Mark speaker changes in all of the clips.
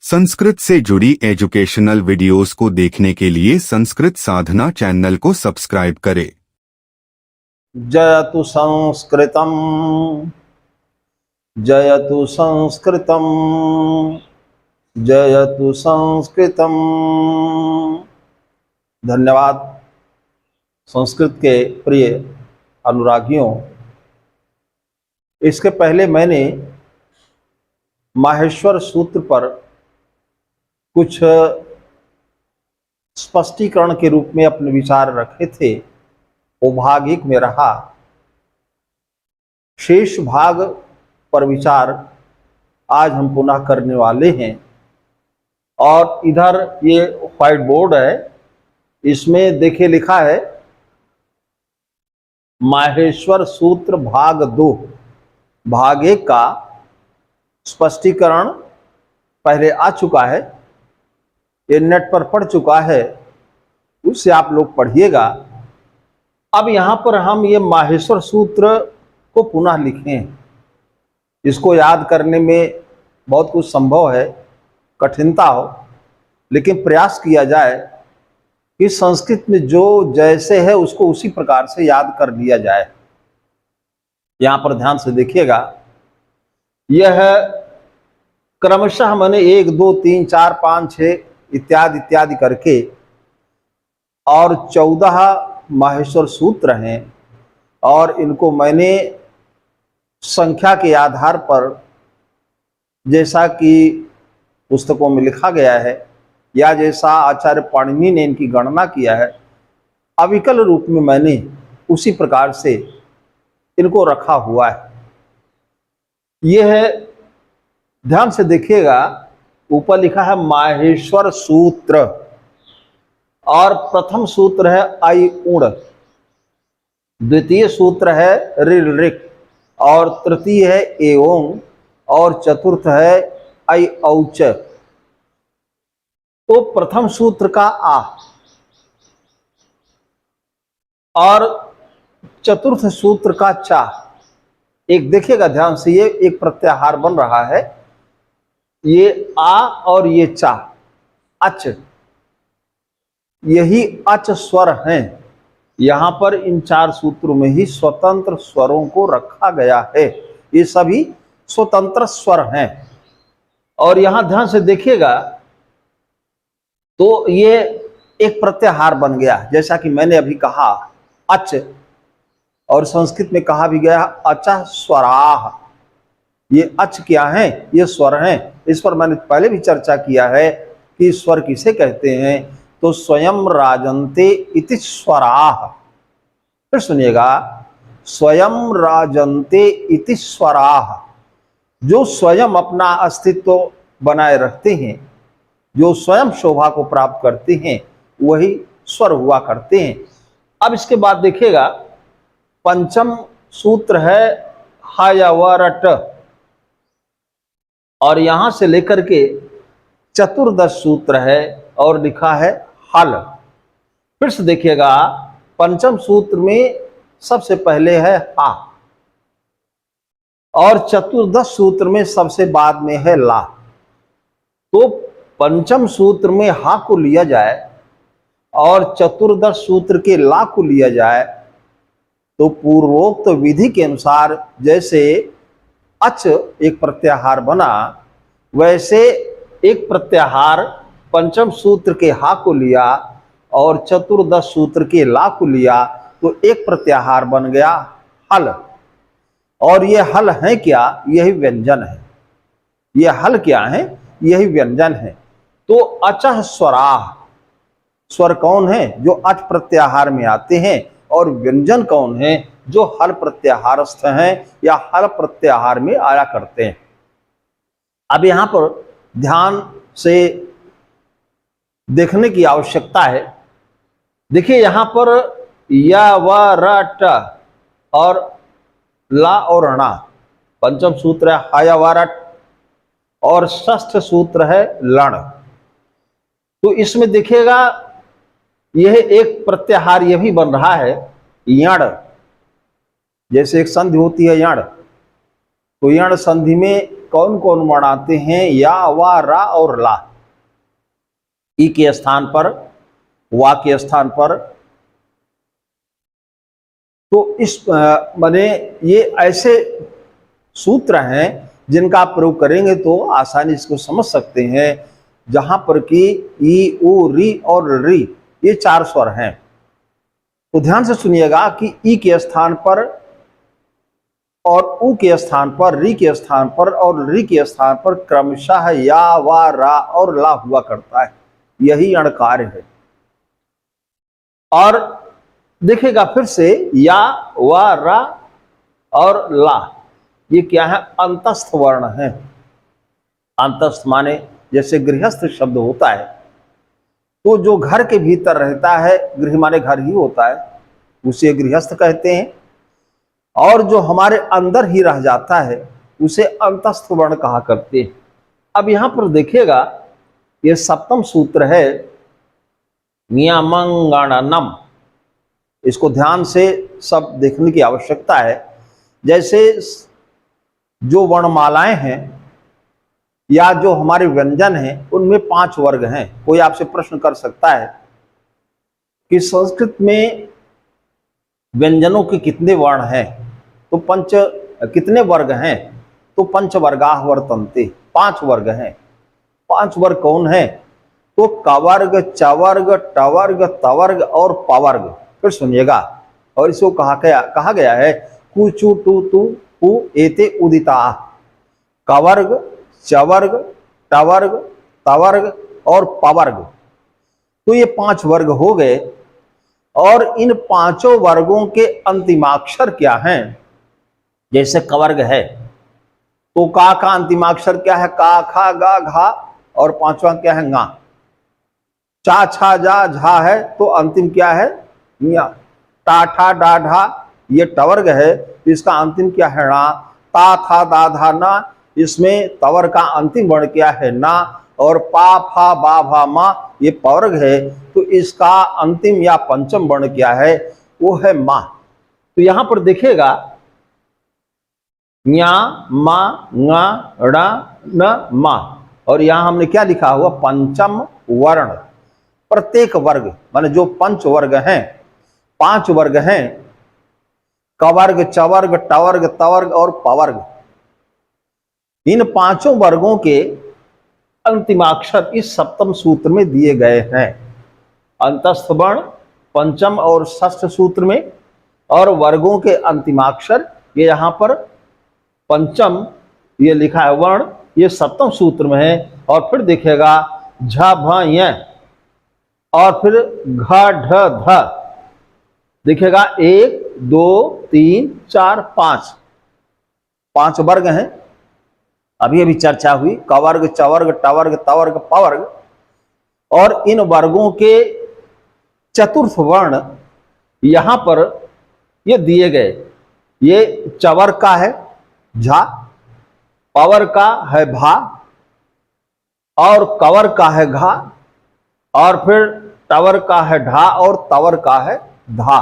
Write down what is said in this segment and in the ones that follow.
Speaker 1: संस्कृत से जुड़ी educational videos को देखने के लिए संस्कृत साधना चैनल को सब्सक्राइब करें।
Speaker 2: जयतु संस्कृतम जयतु संस्कृतम जयतु संस्कृतम। धन्यवाद संस्कृत के प्रिय अनुरागियों। इसके पहले मैंने माहेश्वर सूत्र पर कुछ स्पष्टीकरण के रूप में अपने विचार रखे थे। वो भाग 1 में रहा। शेष भाग पर विचार आज हम पुनः करने वाले हैं। और इधर ये व्हाइट बोर्ड है, इसमें देखिए लिखा है माहेश्वर सूत्र भाग 2। भाग 1 का स्पष्टीकरण पहले आ चुका है, ये नेट पर पढ़ चुका है, उससे आप लोग पढ़िएगा। अब यहाँ पर हम ये माहेश्वर सूत्र को पुनः लिखें। इसको याद करने में बहुत कुछ संभव है, कठिनता हो, लेकिन प्रयास किया जाए कि संस्कृत में जो जैसे है उसको उसी प्रकार से याद कर लिया जाए। यहाँ पर ध्यान से देखिएगा, यह क्रमशः मैंने 1 2 3 4 5 6 इत्यादि इत्यादि करके और 14 माहेश्वर सूत्र हैं। और इनको मैंने संख्या के आधार पर, जैसा कि पुस्तकों में लिखा गया है या जैसा आचार्य पाणिनि ने इनकी गणना किया है, अविकल रूप में मैंने उसी प्रकार से इनको रखा हुआ है। यह है, ध्यान से देखिएगा, ऊपर लिखा है माहेश्वर सूत्र और प्रथम सूत्र है आई उण, द्वितीय सूत्र है ऋ ऋक और तृतीय है एओं और चतुर्थ है ऐ औच। तो प्रथम सूत्र का आ और चतुर्थ सूत्र का चा। एक देखिएगा ध्यान से, ये एक प्रत्याहार बन रहा है, ये आ और ये चा, अच, यही अच स्वर हैं। यहां पर इन 4 सूत्रों में ही स्वतंत्र स्वरों को रखा गया है। ये सभी स्वतंत्र स्वर हैं। और यहां ध्यान से देखिएगा तो ये एक प्रत्याहार बन गया, जैसा कि मैंने अभी कहा अच, और संस्कृत में कहा भी गया अचः स्वराः। ये अच क्या हैं? ये स्वर हैं। इस पर मैंने पहले भी चर्चा किया है कि स्वर किसे कहते हैं। तो स्वयं राजन्ते इति स्वराः। फिर सुनिएगा, स्वयं राजन्ते इति स्वराः। जो स्वयं अपना अस्तित्व बनाए रखते हैं, जो स्वयं शोभा को प्राप्त करते हैं, वही स्वर हुआ करते हैं। अब इसके बाद देखिएगा, पंचम सूत्र है हयवरट और यहां से लेकर के चतुर्दश सूत्र है और लिखा है हल। फिर से देखिएगा, पंचम सूत्र में सबसे पहले है हा और चतुर्दश सूत्र में सबसे बाद में है ला। तो पंचम सूत्र में हा को लिया जाए और चतुर्दश सूत्र के ला को लिया जाए तो पूर्वोक्त विधि के अनुसार जैसे अच एक प्रत्याहार बना, वैसे एक प्रत्याहार पंचम सूत्र के हा को लिया और चतुर्दश सूत्र के ला को लिया तो एक प्रत्याहार बन गया हल। और ये हल है क्या? यही व्यंजन है। ये हल क्या है? यही व्यंजन है। तो अचः स्वराः, स्वर कौन है? जो अच प्रत्याहार में आते हैं। और व्यंजन कौन है? जो हल प्रत्याहारस्थ हैं या हल प्रत्याहार में आया करते हैं। अब यहां पर ध्यान से देखने की आवश्यकता है। देखिए यहां पर या व र ट और ला और णा, पंचम सूत्र है हयवरट और षष्ठ सूत्र है लण। तो इसमें देखिएगा यह एक प्रत्याहार यह भी बन रहा है यण। जैसे एक संधि होती है यण, तो यण संधि में कौन कौन वर्ण आते हैं? या, वा, रा और ला। ई के स्थान पर, वा के स्थान पर। तो इस माने ये ऐसे सूत्र हैं जिनका आप प्रयोग करेंगे तो आसानी इसको समझ सकते हैं। जहां पर कि ई, उ, री और री ये 4 स्वर हैं। तो ध्यान से सुनिएगा कि ई के स्थान पर और उ के स्थान पर, री के स्थान पर और री के स्थान पर क्रमशः या, वा, रा और ला हुआ करता है। यही अणकार है। और देखिएगा फिर से, या, वा, रा और ला ये क्या है? अंतस्थ वर्ण है। अंतस्थ माने जैसे गृहस्थ शब्द होता है, तो जो घर के भीतर रहता है, गृह माने घर ही होता है, उसे गृहस्थ कहते हैं। और जो हमारे अंदर ही रह जाता है उसे अंतस्थ वर्ण कहा करते हैं। अब यहां पर देखिएगा, ये सप्तम सूत्र है, नियमंगणनम। इसको ध्यान से सब देखने की आवश्यकता है। जैसे जो वर्णमालाएं हैं या जो हमारे व्यंजन हैं उनमें 5 वर्ग हैं। कोई आपसे प्रश्न कर सकता है कि संस्कृत में व्यंजनों के कितने वर्ण हैं? तो कितने वर्ग हैं? तो पंचवर्गाः वर्तन्ते, 5 वर्ग हैं। 5 वर्ग कौन है? तो कवर्ग, चवर्ग, टवर्ग, तवर्ग और पवर्ग। फिर सुनिएगा, और इसको कहा गया है कुचु टू तु पु एते उदिता। कवर्ग, चवर्ग, टवर्ग, तवर्ग और पवर्ग, तो ये 5 वर्ग हो गए। और इन 5 वर्गों के अंतिमाक्षर क्या हैं? जैसे कवर्ग है तो का अंतिमाक्षर क्या है? का, खा, गा, घा और 5वां क्या है? गा। चा, छा, जा, झा है तो अंतिम क्या है? ञा। टा, ठा, डा, ढा ये टवर्ग है, इसका अंतिम क्या है? णा। ता, था, दा, धा, ना, इसमें तवर का अंतिम वर्ण क्या है? ना। और पा, फा, बा, भा, मा ये पवर्ग है, तो इसका अंतिम या पंचम वर्ण क्या है? वो है मा। तो यहां पर देखिएगा, ञा, मा, ङा, णा, न, मा। और यहां हमने क्या लिखा हुआ? पंचम वर्ण। प्रत्येक वर्ग माने जो 5 वर्ग हैं, 5 वर्ग हैं, कवर्ग, चवर्ग, टवर्ग, तवर्ग और पवर्ग। इन 5 वर्गों के अंतिमाक्षर इस सप्तम सूत्र में दिए गए हैं। अंतस्थ वर्ण पंचम और षष्ठ सूत्र में, और वर्गों के अंतिमाक्षर ये यहाँ पर पंचम ये लिखा है वर्ण, ये सप्तम सूत्र में है। और फिर देखिएगा झ, भ, य और फिर घ, ढ, ध। देखिएगा 1 2 3 4 5 वर्ग हैं। अभी अभी चर्चा हुई कवर्ग, चवर्ग, टवर्ग, तवर्ग, पवर्ग। और इन वर्गों के चतुर्थ वर्ण यहां पर ये दिए गए। ये चवर्ग का है झा, पवर्ग का है भा, और कवर्ग का है घा, और फिर टवर्ग का है ढा और तवर्ग का है धा।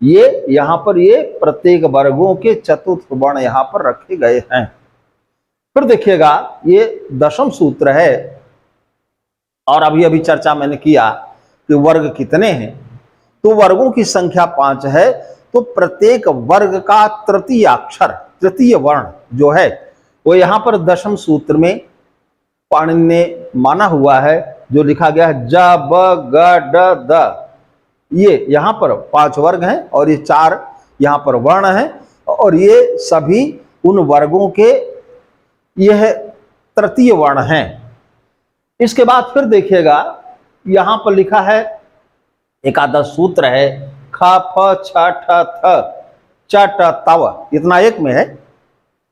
Speaker 2: ये यहां पर ये प्रत्येक वर्गों के चतुर्थ वर्ण यहां पर रखे गए हैं। फिर देखिएगा ये दशम सूत्र है, और अभी अभी चर्चा मैंने किया कि वर्ग कितने हैं। तो वर्गों की संख्या 5 है। तो प्रत्येक वर्ग का तृतीय अक्षर, तृतीय वर्ण जो है वो यहां पर दशम सूत्र में पाणिनि ने माना हुआ है, जो लिखा गया है ज, ब, ग, ड, द। ये यहां पर 5 वर्ग हैं और ये 4 यहां पर वर्ण हैं, और ये सभी उन वर्गों के यह तृतीय वर्ण हैं। इसके बाद फिर देखिएगा यहां पर लिखा है एकादश सूत्र है ख, फ, छ, ठ, थ, च, ट, तव। इतना एक में है,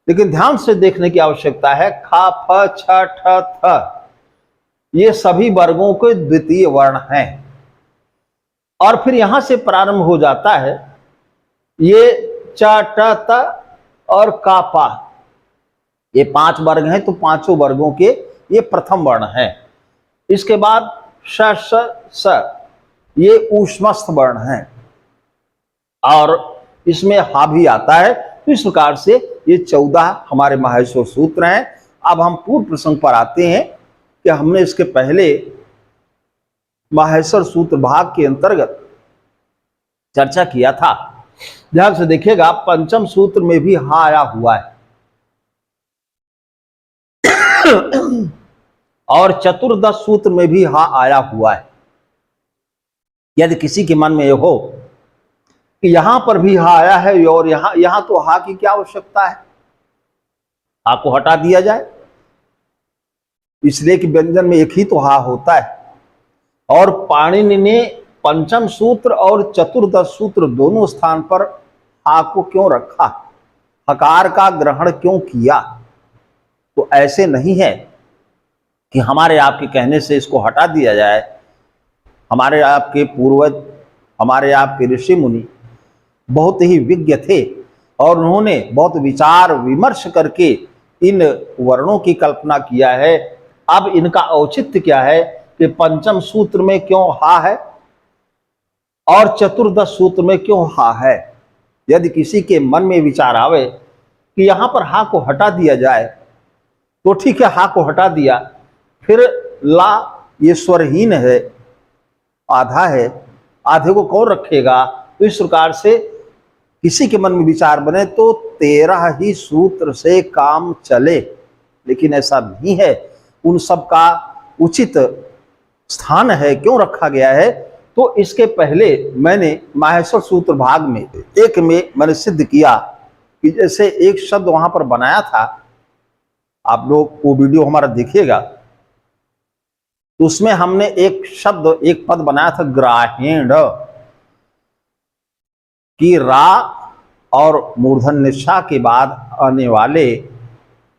Speaker 2: लेकिन ध्यान से देखने की आवश्यकता है। ख, फ, छ, ठ, थ ये सभी वर्गों के द्वितीय वर्ण हैं। और फिर यहां से प्रारंभ हो जाता है ये च, ट, त और का, पा। ये 5 वर्ग हैं, तो 5 वर्गों के ये प्रथम वर्ण है। इसके बाद श, श, स ये ऊष्मस्थ वर्ण है, और इसमें हा भी आता है। तो इस प्रकार से ये 14 हमारे माहेश्वर सूत्र हैं। अब हम पूर्व प्रसंग पर आते हैं कि हमने इसके पहले माहेश्वर सूत्र भाग के अंतर्गत चर्चा किया था। ध्यान से देखिएगा, पंचम सूत्र में भी हा आया हुआ है और चतुर्दश सूत्र में भी हा आया हुआ है। यदि किसी के मन में यह हो कि यहां पर भी हा आया है और यहां तो हा की क्या आवश्यकता है, हा को हटा दिया जाए, इसलिए कि व्यंजन में एक ही तो हा होता है। और पाणिनि ने पंचम सूत्र और चतुर्दश सूत्र दोनों स्थान पर हा को क्यों रखा, हकार का ग्रहण क्यों किया? तो ऐसे नहीं है कि हमारे आपके कहने से इसको हटा दिया जाए। हमारे आपके पूर्वज, हमारे आपके ऋषि मुनि बहुत ही विज्ञ थे और उन्होंने बहुत विचार विमर्श करके इन वर्णों की कल्पना किया है। अब इनका औचित्य क्या है कि पंचम सूत्र में क्यों हा है और चतुर्दश सूत्र में क्यों हा है। यदि किसी के मन में विचार आवे कि यहां पर हा को हटा दिया जाए तो ठीक है, हा को हटा दिया, फिर ला ये स्वरहीन है, आधा है, आधे को कौन रखेगा। तो इस प्रकार से किसी के मन में विचार बने तो 13 ही सूत्र से काम चले, लेकिन ऐसा नहीं है। उन सब का उचित स्थान है, क्यों रखा गया है। तो इसके पहले मैंने माहेश्वर सूत्र भाग में एक में मैंने सिद्ध किया कि जैसे एक शब्द वहां पर बनाया था, आप लोग वो वीडियो हमारा देखिएगा, तो उसमें हमने एक शब्द, एक पद बनाया था ग्राहीण, कि रा और मूर्धन्य निशा के बाद आने वाले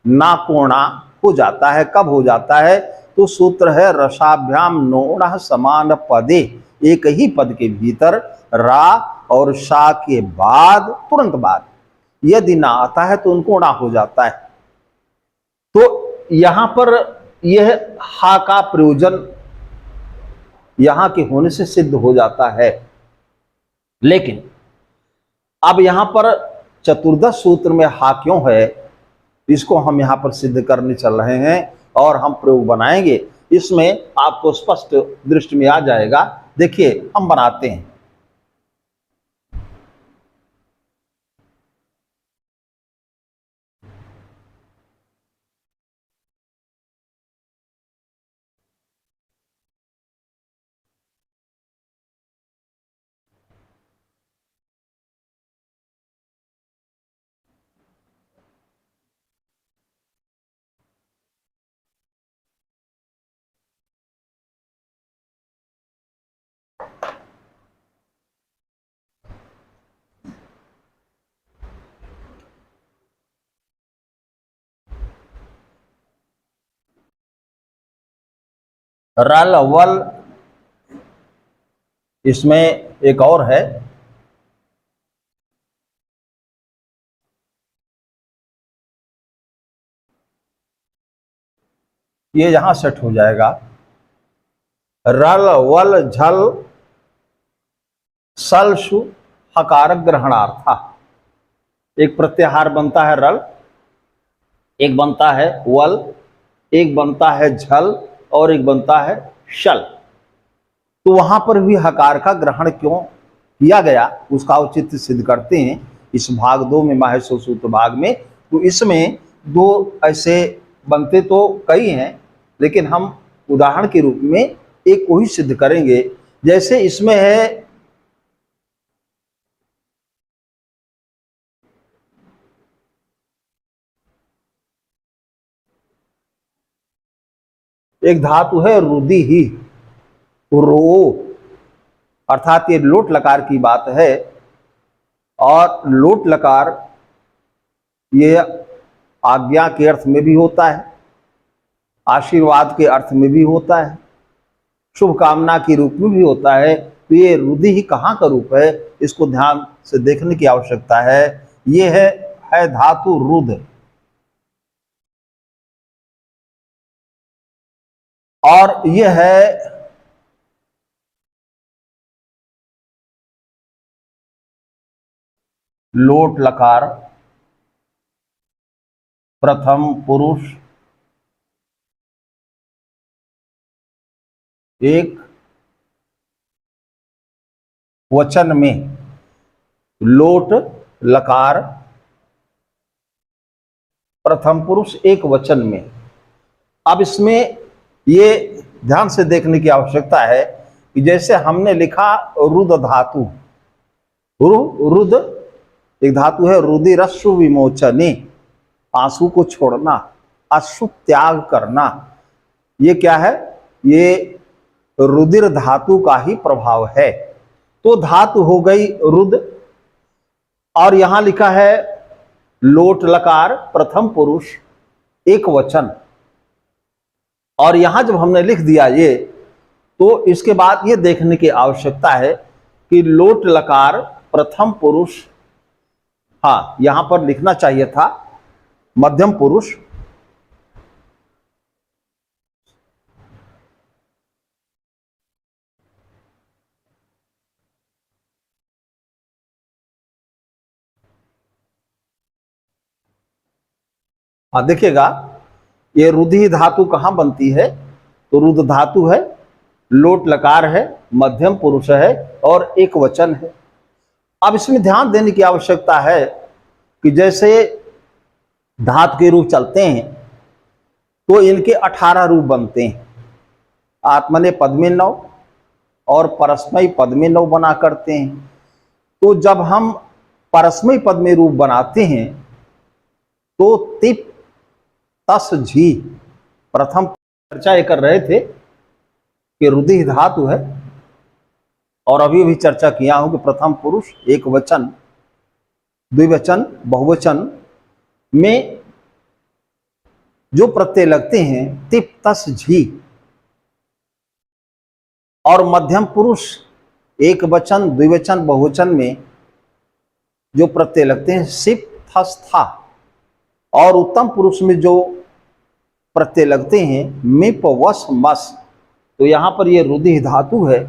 Speaker 2: नाकोणा हो जाता है। कब हो जाता है? तो सूत्र है रसाभ्याम नोण समान पदे, एक ही पद के भीतर रा और शा के बाद, तुरंत बाद यदि ना आता है तो उनको ना हो जाता है। तो यहां पर यह हा का प्रयोजन यहां के होने से सिद्ध हो जाता है। लेकिन अब यहां पर चतुर्दश सूत्र में हा क्यों है, इसको हम यहां पर सिद्ध करने चल रहे हैं और हम प्रयोग बनाएंगे। इसमें आपको स्पष्ट दृष्टि में आ जाएगा। देखिए हम बनाते हैं। रल वल, इसमें एक और है, ये यहां सेट हो जाएगा। रल वल झल सल शु हकार ग्रहणार्था। एक प्रत्याहार बनता है रल, एक बनता है वल, एक बनता है झल और एक बनता है शल। तो वहां पर भी हकार का ग्रहण क्यों किया गया, उसका औचित्य सिद्ध करते हैं इस भाग 2 में, माहेश्वर सूत्र भाग में। तो इसमें दो ऐसे बनते तो कई हैं, लेकिन हम उदाहरण के रूप में एक को ही सिद्ध करेंगे। जैसे इसमें है एक धातु है रुदि ही, रो, अर्थात ये लोट लकार की बात है। और लोट लकार ये आज्ञा के अर्थ में भी होता है, आशीर्वाद के अर्थ में भी होता है, शुभ कामना के रूप में भी होता है। तो ये रुदि ही कहाँ का रूप है, इसको ध्यान से देखने की आवश्यकता है। ये है धातु रुद, और ये है लोट लकार। प्रथम पुरुष एक वचन में, लोट लकार प्रथम पुरुष एक वचन में। अब इसमें ये ध्यान से देखने की आवश्यकता है कि जैसे हमने लिखा रुद धातु, रुद एक धातु है, रुदिरश्रु विमोचने, आंसू को छोड़ना, अश्रु त्याग करना। ये क्या है? ये रुदिर धातु का ही प्रभाव है। तो धातु हो गई रुद, और यहां लिखा है लोट लकार प्रथम पुरुष एक वचन। और यहां जब हमने लिख दिया ये, तो इसके बाद ये देखने की आवश्यकता है कि लोट लकार प्रथम पुरुष, हाँ यहां पर लिखना चाहिए था मध्यम पुरुष, हाँ देखिएगा ये रुधि धातु कहां बनती है, तो रुद धातु है, लोट लकार है, मध्यम पुरुष है और एक वचन है। अब इसमें ध्यान देने की आवश्यकता है कि जैसे धातु के रूप चलते हैं तो इनके 18 रूप बनते हैं। आत्मने पद में 9 और परस्मयी पद में 9 बना करते हैं। तो जब हम परस्मयी पद में रूप बनाते हैं तो तिप तस झी, प्रथम चर्चा ये कर रहे थे कि रुधि धातु है, और अभी भी चर्चा किया हूं कि प्रथम पुरुष एक वचन, द्विवचन, बहुवचन में जो प्रत्यय लगते हैं तिप तस झी, और मध्यम पुरुष एक वचन, द्विवचन, बहुवचन में जो प्रत्यय लगते हैं सिप थस था, और उत्तम पुरुष में जो प्रत्यय लगते हैं मिप वस मस। तो यहां पर ये रुधि धातु है,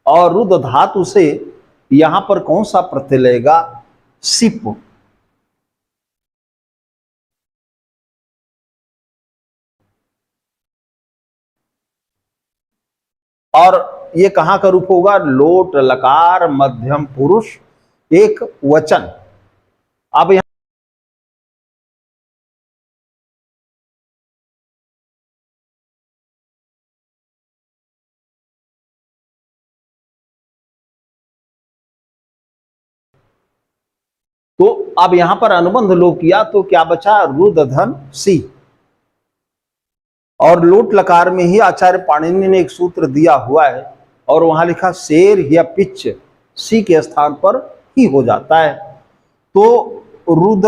Speaker 2: और रुद धातु से यहां पर कौन सा प्रत्यय लगेगा? सिप। और ये कहां का रूप होगा? लोट लकार मध्यम पुरुष एक वचन। अब यहां तो अब यहां पर अनुबंध लोप किया तो क्या बचा? रुद धन सी। और लोट लकार में ही आचार्य पाणिनि ने एक सूत्र दिया हुआ है, और वहां लिखा शेर या पिच सी के स्थान पर ही हो जाता है। तो रुद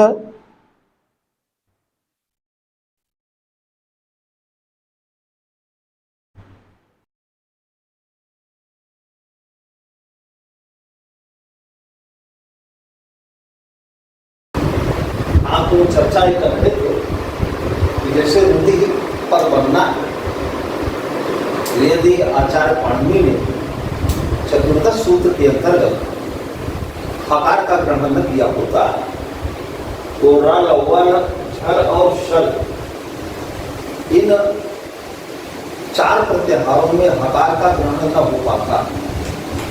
Speaker 2: आप तो चर्चा ही कर रहे थे कि जैसे रुधि पर बनना है, यदि आचार्य पाणिनि ने चतुर्दश सूत्र के अंतर्गत हकार का ग्रहण न किया होता तो रल वन झर और शल इन 4 प्रत्याहारों में हकार का ग्रहण न हो पाता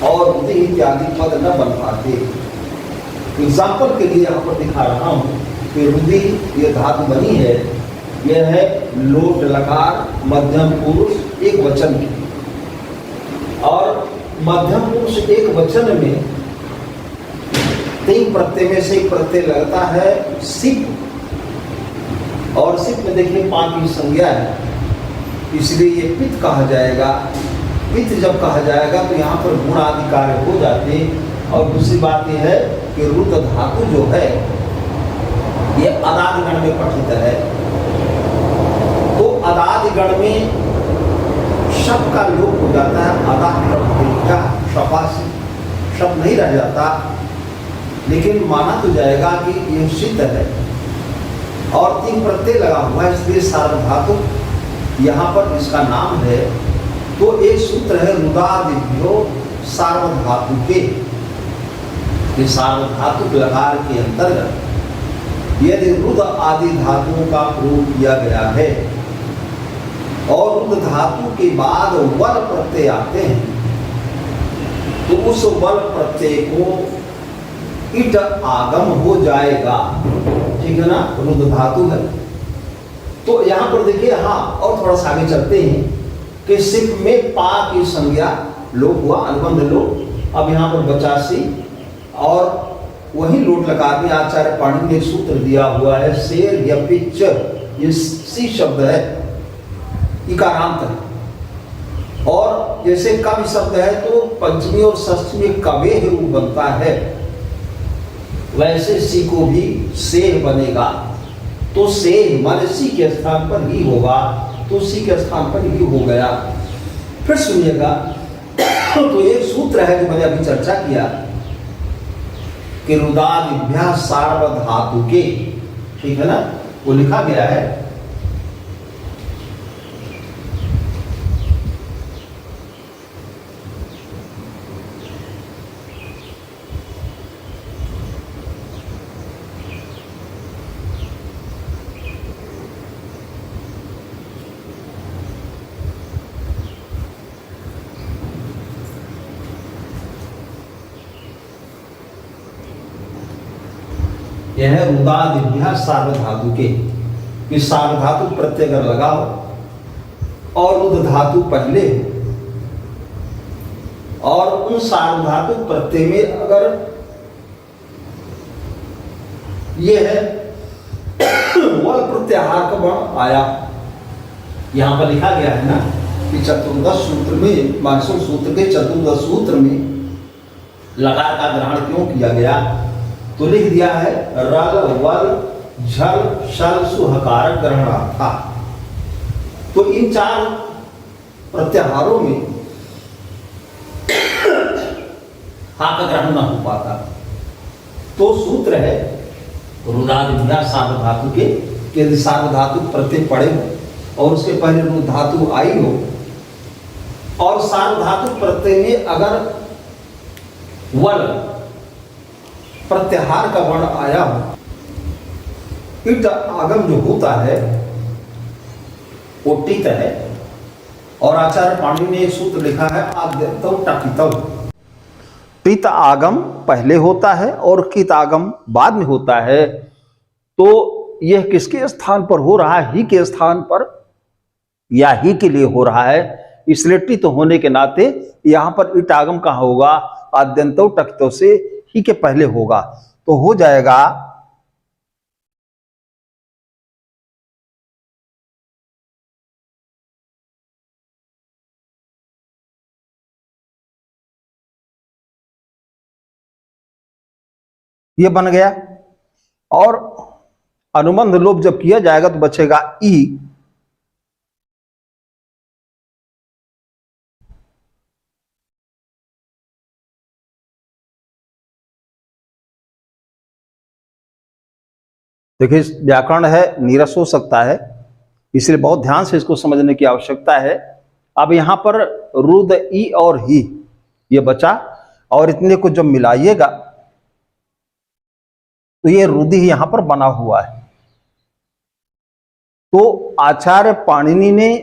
Speaker 2: और रुधि इत्यादि पद न बन पाते। एग्जाम्पल के लिए यहाँ पर दिखा रहा हूँ कि रुधि ये धातु बनी है, यह है लोट लकार मध्यम पुरुष एक वचन की, और मध्यम पुरुष एक वचन में 3 प्रत्यय में से एक प्रत्यय लगता है सिप, और सिप में देखिए 5 की संज्ञा है, इसलिए ये पित्त कहा जाएगा। पित्त जब कहा जाएगा तो यहाँ पर गुण आदि कार्य हो जाते हैं। और दूसरी बात यह है कि रुद धातु जो है ये अदाद गण में पठित है, तो अदाद गण में शब्द का लोप हो जाता है, अदाद शपासी शब्द नहीं रह जाता, लेकिन माना तो जाएगा कि ये सिद्ध है। और 3 प्रत्यय लगा हुआ है, इसलिए सार्वधातु यहाँ पर इसका नाम है। तो एक सूत्र है रुदादिभ्यो सार्वधातु के, सार्वधातु लकार के अंतर्गत यदि रुद्र आदि धातुओं का प्रयोग किया गया है और रुद्र धातु के बाद वल प्रत्यय आते हैं तो उस वल प्रत्यय को इट आगम हो जाएगा। ठीक है ना, रुद्र धातु है। तो यहां पर देखिए, हाँ, और थोड़ा सा आगे चलते हैं कि सिर्फ में पा की संज्ञा लोप हुआ, अनुबंध लोप। अब यहां पर बचा सी, और वही लोट लकार में आचार्य पाणिनि ने सूत्र दिया हुआ है, शेर या पिच, ये सी शब्द है, इकारांत है। और जैसे कवि शब्द है तो पंचमी और षष्ठी में कवे रूप बनता है, वैसे सी को भी सेह बनेगा। तो सेह मान सी के स्थान पर ही होगा, तो सी के स्थान पर ही हो गया। फिर सुनिएगा, तो एक सूत्र है जो मैंने अभी चर्चा किया कि रुदादिभ्यः सार्वधातुके, ठीक है ना, वो लिखा गया है। यह है रुदादिभ्यः सार्वधातुके, कि सार्वधातु प्रत्यय अगर लगाओ और रुद्र धातु पहले और उन सार्वधातु प्रत्यय में अगर यह है वल प्रत्याहार का वर्ण आया, यहां पर लिखा गया है ना कि चतुर्दश सूत्र में, मानसून सूत्र के चतुर्दश सूत्र में लकार का ग्रहण क्यों किया गया, तो लिख दिया है रल वल झल शल सुहकार ग्रहणार्था। तो इन चार प्रत्याहारों में हा का ग्रहण न हो पाता। तो सूत्र है रुदादिभ्यः सार्वधातुके, यदि सार्वधातु प्रत्यय पड़े हो और उसके पहले रुद्र धातु आई हो और सार्वधातु प्रत्यय में अगर वल प्रत्याहार का वर्ण आया हो, इट आगम जो होता है वो टित है। और आचार्य पाणिनि ने एक सूत्र लिखा है आद्यन्तौ टकितौ। टित आगम पहले होता है और कित आगम बाद में होता है। तो यह किसके स्थान पर हो रहा है, ही के स्थान पर या ही के लिए हो रहा है, इसलिए टित होने के नाते यहां पर इट आगम कहां होगा, आद्यन्तौ टकितौ से ही के पहले होगा। तो हो जाएगा ये बन गया। और अनुबंध लोप जब किया जाएगा तो बचेगा ई। देखिए व्याकरण है, नीरस हो सकता है, इसलिए बहुत ध्यान से इसको समझने की आवश्यकता है। अब यहां पर रुद ई और ही ये बचा, और इतने को जब मिलाइएगा तो ये रुदि ही यहां पर बना हुआ है। तो आचार्य पाणिनि ने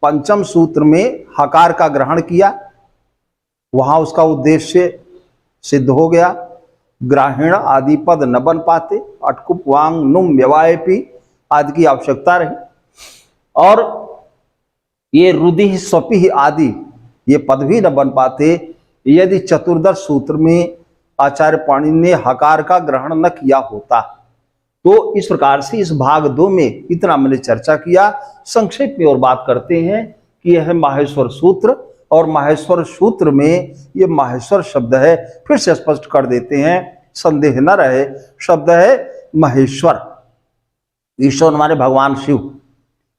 Speaker 2: पंचम सूत्र में हकार का ग्रहण किया, वहां उसका उद्देश्य सिद्ध हो गया। ग्राहीण आदि पद न बन पाते, अटकुप वांग नुम व्यवायपी आदि की आवश्यकता रही। और ये रुदि स्वपि आदि ये पद भी न बन पाते यदि चतुर्दश सूत्र में आचार्य पाणिनि ने हकार का ग्रहण न किया होता। तो इस प्रकार से इस भाग 2 में इतना मैंने चर्चा किया। संक्षेप में और बात करते हैं कि यह है माहेश्वर सूत्र, और माहेश्वर सूत्र में ये माहेश्वर शब्द है, फिर से स्पष्ट कर देते हैं, संदेह न रहे। शब्द है महेश्वर, ईश्वर हमारे भगवान शिव,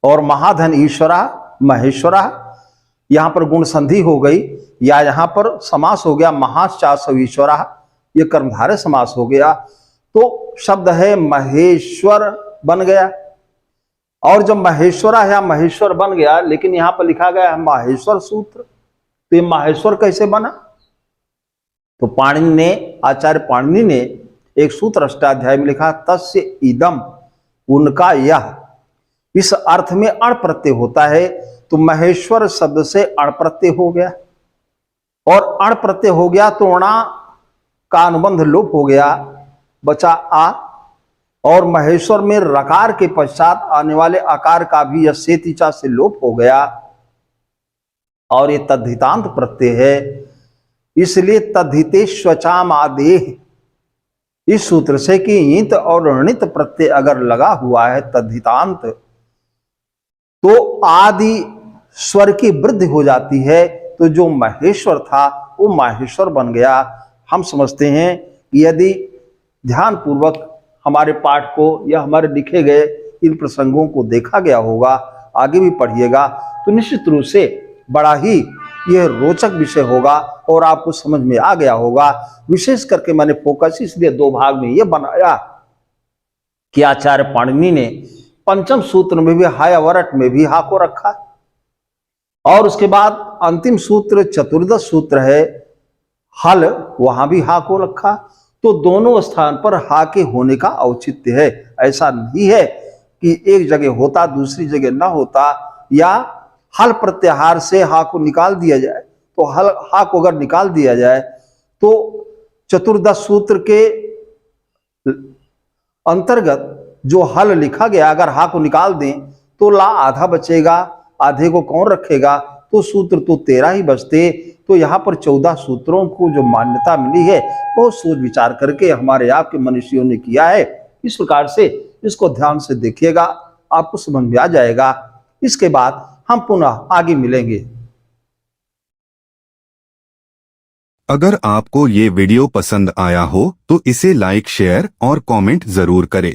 Speaker 2: और महाधन ईश्वरा महेश्वरा। यहाँ पर गुण संधि हो गई, या यहाँ पर समास हो गया महाश्चासव ईश्वरा, ये कर्मधारय समास हो गया। तो शब्द है महेश्वर बन गया। और जब महेश्वरा या महेश्वर बन गया, लेकिन यहाँ पर लिखा गया है माहेश्वर सूत्र, तो ये माहेश्वर कैसे बना? तो पाणिनि ने, आचार्य पाणिनि ने एक सूत्र अष्टाध्याय में लिखा तस्य इदम, उनका यह। इस अर्थ में अण प्रत्यय होता है, तो महेश्वर शब्द से अण प्रत्यय हो गया, और अण प्रत्यय हो गया तो अणा का अनुबंध लोप हो गया, बचा आ। और महेश्वर में रकार के पश्चात आने वाले आकार का भी यस्येतिचा से लोप हो गया, और ये तद्धितांत प्रत्यय है, इसलिए तद्धिते स्वचाम आदेह। इस सूत्र से कि ईंत और ऋणित प्रत्यय अगर लगा हुआ है तद्धितांत, तो आदि स्वर की वृद्धि हो जाती है, तो जो महेश्वर था वो माहेश्वर बन गया। हम समझते हैं कि यदि ध्यान पूर्वक हमारे पाठ को या हमारे लिखे गए इन प्रसंगों को देखा गया होगा, आगे भी पढ़िएगा, तो निश्चित रूप से बड़ा ही यह रोचक विषय होगा और आपको समझ में आ गया होगा। विशेष करके मैंने फोकस इसलिए दो भाग में यह बनाया कि आचार्य पाणिनि ने पंचम सूत्र में भी हायावरट में भी हा को रखा, और उसके बाद अंतिम सूत्र चतुर्दश सूत्र है हल, वहां भी हा को रखा। तो दोनों स्थान पर हा के होने का औचित्य है। ऐसा नहीं है कि एक जगह होता दूसरी जगह ना होता, या हल प्रत्याहार से हा को निकाल दिया जाए। तो हल हा को अगर निकाल दिया जाए तो चतुर्दश सूत्र के अंतर्गत जो हल लिखा गया अगर हा को निकाल दें तो ला आधा बचेगा, आधे को कौन रखेगा, तो सूत्र तो 13 ही बचते। तो यहाँ पर 14 सूत्रों को जो मान्यता मिली है बहुत सोच विचार करके हमारे आपके मनुष्यों ने किया है। इस प्रकार से इसको ध्यान से देखिएगा, आपको समझ में आ जाएगा। इसके बाद हम पुनः आगे मिलेंगे।
Speaker 1: अगर आपको ये वीडियो पसंद आया हो तो इसे लाइक, शेयर और कमेंट जरूर करें।